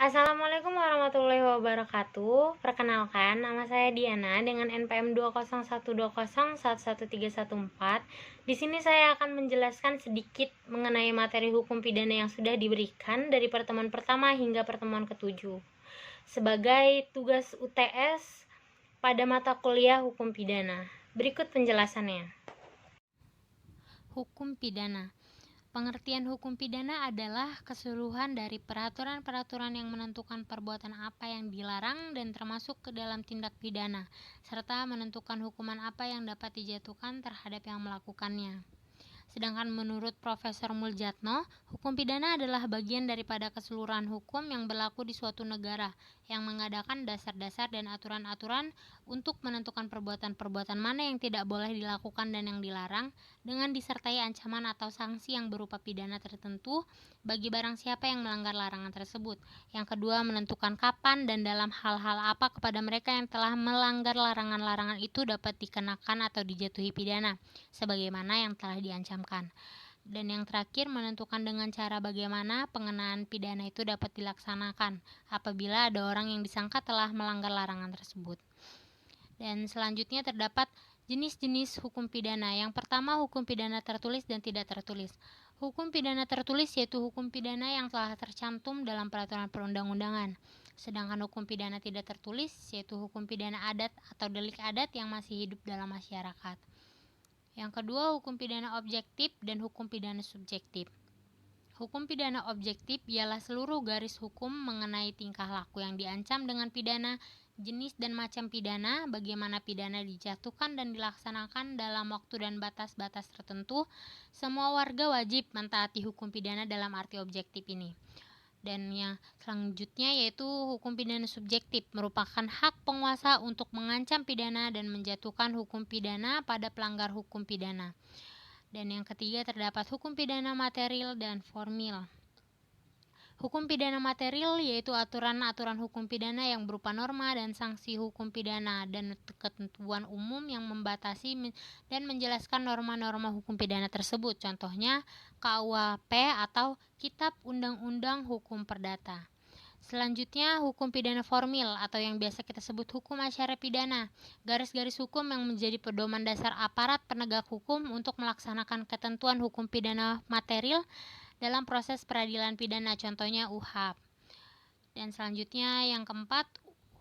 Assalamualaikum warahmatullahi wabarakatuh. Perkenalkan, nama saya Diana dengan NPM 20120111314. Di sini saya akan menjelaskan sedikit mengenai materi hukum pidana yang sudah diberikan dari pertemuan pertama hingga pertemuan ketujuh sebagai tugas UTS pada mata kuliah hukum pidana. Berikut penjelasannya. Hukum pidana. Pengertian hukum pidana adalah keseluruhan dari peraturan-peraturan yang menentukan perbuatan apa yang dilarang dan termasuk ke dalam tindak pidana, serta menentukan hukuman apa yang dapat dijatuhkan terhadap yang melakukannya. Sedangkan menurut Profesor Muljatno, hukum pidana adalah bagian daripada keseluruhan hukum yang berlaku di suatu negara, yang mengadakan dasar-dasar dan aturan-aturan untuk menentukan perbuatan-perbuatan mana yang tidak boleh dilakukan dan yang dilarang, dengan disertai ancaman atau sanksi yang berupa pidana tertentu bagi barang siapa yang melanggar larangan tersebut. Yang kedua, menentukan kapan dan dalam hal-hal apa kepada mereka yang telah melanggar larangan-larangan itu dapat dikenakan atau dijatuhi pidana, sebagaimana yang telah diancamkan. Dan yang terakhir, menentukan dengan cara bagaimana pengenaan pidana itu dapat dilaksanakan apabila ada orang yang disangka telah melanggar larangan tersebut. Dan selanjutnya terdapat jenis-jenis hukum pidana. Yang pertama, hukum pidana tertulis dan tidak tertulis. Hukum pidana tertulis yaitu hukum pidana yang telah tercantum dalam peraturan perundang-undangan. Sedangkan hukum pidana tidak tertulis yaitu hukum pidana adat atau delik adat yang masih hidup dalam masyarakat. Yang kedua, hukum pidana objektif dan hukum pidana subjektif. Hukum pidana objektif ialah seluruh garis hukum mengenai tingkah laku yang diancam dengan pidana, jenis dan macam pidana, bagaimana pidana dijatuhkan dan dilaksanakan dalam waktu dan batas-batas tertentu. Semua warga wajib mentaati hukum pidana dalam arti objektif ini. Dan yang selanjutnya yaitu hukum pidana subjektif, merupakan hak penguasa untuk mengancam pidana dan menjatuhkan hukum pidana pada pelanggar hukum pidana. Dan yang ketiga terdapat hukum pidana material dan formil. Hukum pidana material yaitu aturan-aturan hukum pidana yang berupa norma dan sanksi hukum pidana dan ketentuan umum yang membatasi dan menjelaskan norma-norma hukum pidana tersebut. Contohnya KUHP atau Kitab Undang-Undang Hukum Perdata. Selanjutnya, hukum pidana formil atau yang biasa kita sebut hukum acara pidana. Garis-garis hukum yang menjadi pedoman dasar aparat penegak hukum untuk melaksanakan ketentuan hukum pidana material dalam proses peradilan pidana, contohnya UHAP. Dan selanjutnya yang keempat,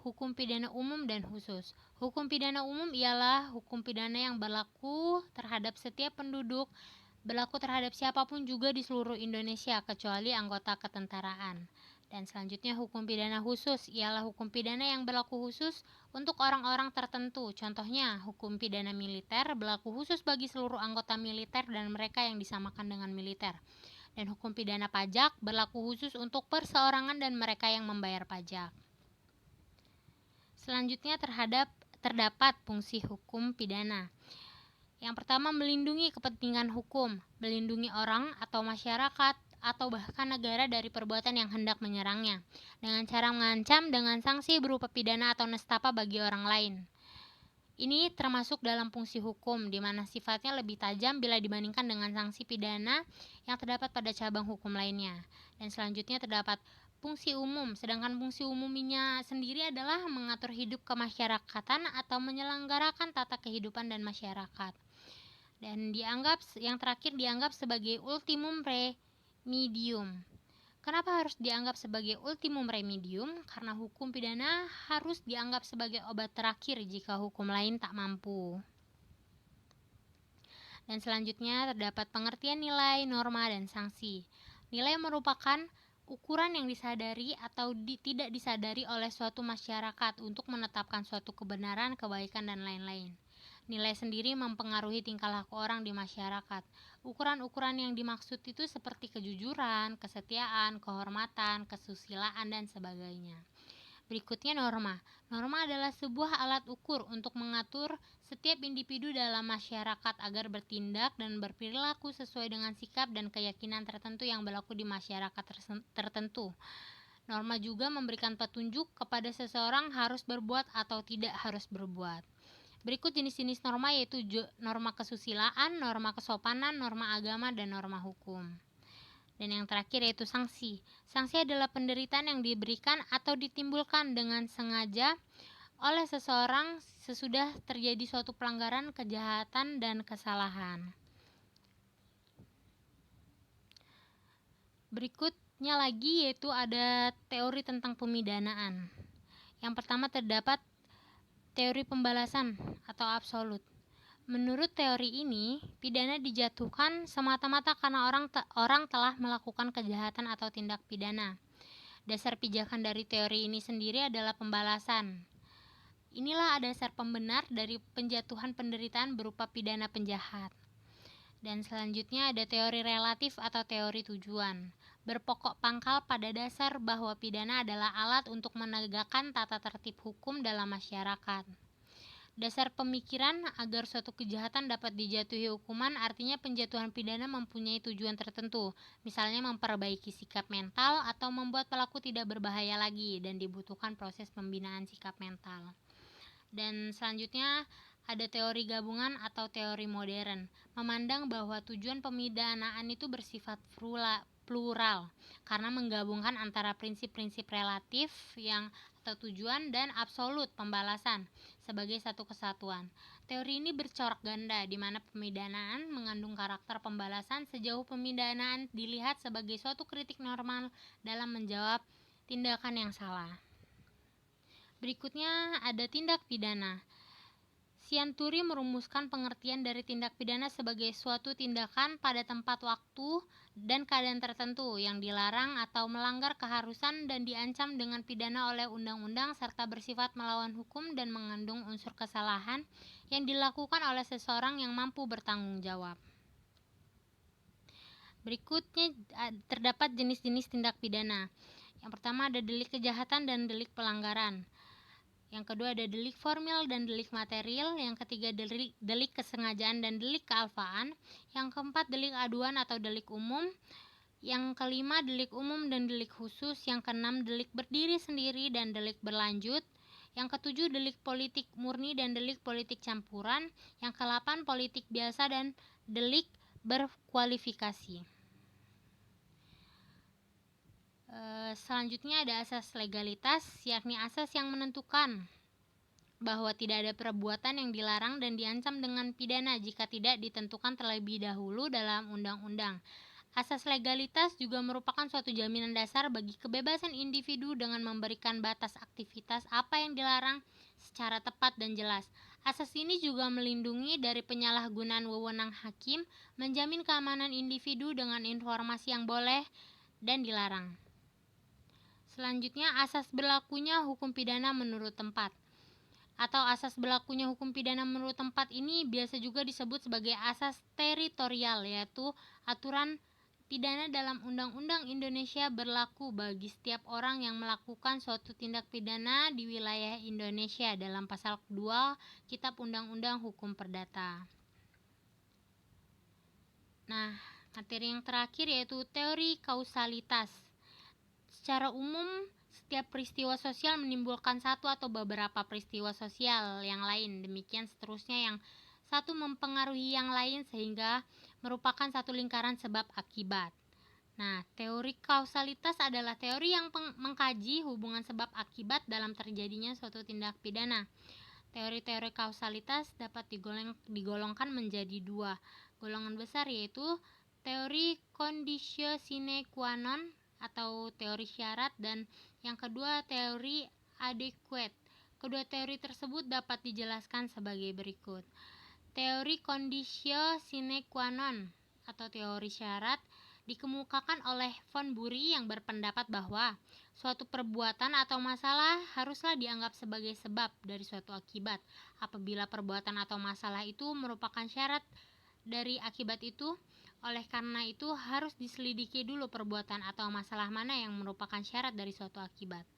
hukum pidana umum dan khusus. Hukum pidana umum ialah hukum pidana yang berlaku terhadap setiap penduduk, berlaku terhadap siapapun juga di seluruh Indonesia kecuali anggota ketentaraan. Dan selanjutnya hukum pidana khusus ialah hukum pidana yang berlaku khusus untuk orang-orang tertentu. Contohnya hukum pidana militer berlaku khusus bagi seluruh anggota militer dan mereka yang disamakan dengan militer. Dan hukum pidana pajak berlaku khusus untuk perseorangan dan mereka yang membayar pajak. Selanjutnya terdapat fungsi hukum pidana. Yang pertama, melindungi kepentingan hukum, melindungi orang atau masyarakat atau bahkan negara dari perbuatan yang hendak menyerangnya, dengan cara mengancam dengan sanksi berupa pidana atau nestapa bagi orang lain. Ini termasuk dalam fungsi hukum, di mana sifatnya lebih tajam bila dibandingkan dengan sanksi pidana yang terdapat pada cabang hukum lainnya. Dan selanjutnya terdapat fungsi umum, sedangkan fungsi umumnya sendiri adalah mengatur hidup kemasyarakatan atau menyelenggarakan tata kehidupan dan masyarakat. Dan yang terakhir dianggap sebagai ultimum remedium. Kenapa harus dianggap sebagai ultimum remedium? Karena hukum pidana harus dianggap sebagai obat terakhir jika hukum lain tak mampu. Dan selanjutnya terdapat pengertian nilai, norma, dan sanksi. Nilai merupakan ukuran yang disadari atau tidak disadari oleh suatu masyarakat untuk menetapkan suatu kebenaran, kebaikan, dan lain-lain. Nilai sendiri mempengaruhi tingkah laku orang di masyarakat. Ukuran-ukuran yang dimaksud itu seperti kejujuran, kesetiaan, kehormatan, kesusilaan, dan sebagainya. Berikutnya norma. Norma adalah sebuah alat ukur untuk mengatur setiap individu dalam masyarakat agar bertindak dan berperilaku sesuai dengan sikap dan keyakinan tertentu yang berlaku di masyarakat tertentu. Norma juga memberikan petunjuk kepada seseorang harus berbuat atau tidak harus berbuat. Berikut jenis-jenis norma yaitu norma kesusilaan, norma kesopanan, norma agama, dan norma hukum. Dan yang terakhir yaitu sanksi. Sanksi adalah penderitaan yang diberikan atau ditimbulkan dengan sengaja oleh seseorang sesudah terjadi suatu pelanggaran, kejahatan, dan kesalahan. Berikutnya lagi yaitu ada teori tentang pemidanaan. Yang pertama terdapat teori pembalasan atau absolut. Menurut teori ini, pidana dijatuhkan semata-mata karena orang telah melakukan kejahatan atau tindak pidana. Dasar pijakan dari teori ini sendiri adalah pembalasan. Inilah dasar pembenar dari penjatuhan penderitaan berupa pidana penjahat. Dan selanjutnya ada teori relatif atau teori tujuan. Berpokok pangkal pada dasar bahwa pidana adalah alat untuk menegakkan tata tertib hukum dalam masyarakat. Dasar pemikiran agar suatu kejahatan dapat dijatuhi hukuman artinya penjatuhan pidana mempunyai tujuan tertentu, misalnya memperbaiki sikap mental atau membuat pelaku tidak berbahaya lagi dan dibutuhkan proses pembinaan sikap mental. Dan selanjutnya ada teori gabungan atau teori modern, memandang bahwa tujuan pemidanaan itu bersifat plural karena menggabungkan antara prinsip-prinsip relatif yang atau tujuan dan absolut pembalasan sebagai satu kesatuan. Teori ini bercorak ganda di mana pemidanaan mengandung karakter pembalasan sejauh pemidanaan dilihat sebagai suatu kritik normal dalam menjawab tindakan yang salah. Berikutnya ada tindak pidana. Sianturi merumuskan pengertian dari tindak pidana sebagai suatu tindakan pada tempat waktu dan keadaan tertentu yang dilarang atau melanggar keharusan dan diancam dengan pidana oleh undang-undang serta bersifat melawan hukum dan mengandung unsur kesalahan yang dilakukan oleh seseorang yang mampu bertanggung jawab. Berikutnya terdapat jenis-jenis tindak pidana. Yang pertama ada delik kejahatan dan delik pelanggaran. Yang kedua ada delik formil dan delik material. Yang ketiga delik kesengajaan dan delik kealpaan. Yang keempat delik aduan atau delik umum. Yang kelima delik umum dan delik khusus. Yang keenam delik berdiri sendiri dan delik berlanjut. Yang ketujuh delik politik murni dan delik politik campuran. Yang kedelapan politik biasa dan delik berkualifikasi. Selanjutnya ada asas legalitas, yakni asas yang menentukan bahwa tidak ada perbuatan yang dilarang dan diancam dengan pidana jika tidak ditentukan terlebih dahulu dalam undang-undang. Asas legalitas juga merupakan suatu jaminan dasar bagi kebebasan individu dengan memberikan batas aktivitas apa yang dilarang secara tepat dan jelas. Asas ini juga melindungi dari penyalahgunaan wewenang hakim, menjamin keamanan individu dengan informasi yang boleh dan dilarang. Selanjutnya, asas berlakunya hukum pidana menurut tempat. Atau asas berlakunya hukum pidana menurut tempat ini biasa juga disebut sebagai asas teritorial, yaitu aturan pidana dalam Undang-Undang Indonesia berlaku bagi setiap orang yang melakukan suatu tindak pidana di wilayah Indonesia dalam pasal 2 Kitab Undang-Undang Hukum Perdata. Nah, materi yang terakhir yaitu teori kausalitas. Secara umum, setiap peristiwa sosial menimbulkan satu atau beberapa peristiwa sosial yang lain. Demikian seterusnya yang satu mempengaruhi yang lain sehingga merupakan satu lingkaran sebab akibat. Nah, teori kausalitas adalah teori yang mengkaji hubungan sebab akibat dalam terjadinya suatu tindak pidana. Teori-teori kausalitas dapat digolongkan menjadi dua golongan besar, yaitu teori conditio sine qua non atau teori syarat dan yang kedua teori adequate. Kedua teori tersebut dapat dijelaskan sebagai berikut. Teori conditio sine qua non atau teori syarat dikemukakan oleh von Bury yang berpendapat bahwa suatu perbuatan atau masalah haruslah dianggap sebagai sebab dari suatu akibat. Apabila perbuatan atau masalah itu merupakan syarat dari akibat itu, oleh karena itu harus diselidiki dulu perbuatan atau masalah mana yang merupakan syarat dari suatu akibat.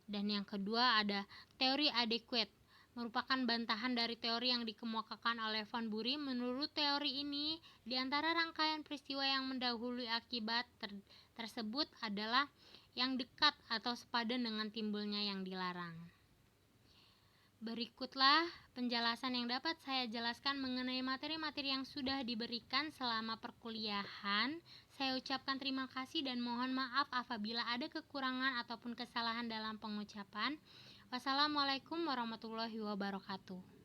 Dan yang kedua ada teori adequate, merupakan bantahan dari teori yang dikemukakan oleh von Bury. Menurut teori ini, di antara rangkaian peristiwa yang mendahului akibat tersebut adalah yang dekat atau sepadan dengan timbulnya yang dilarang. Berikutlah penjelasan yang dapat saya jelaskan mengenai materi-materi yang sudah diberikan selama perkuliahan Saya ucapkan terima kasih dan mohon maaf apabila ada kekurangan ataupun kesalahan dalam pengucapan. Wassalamualaikum warahmatullahi wabarakatuh.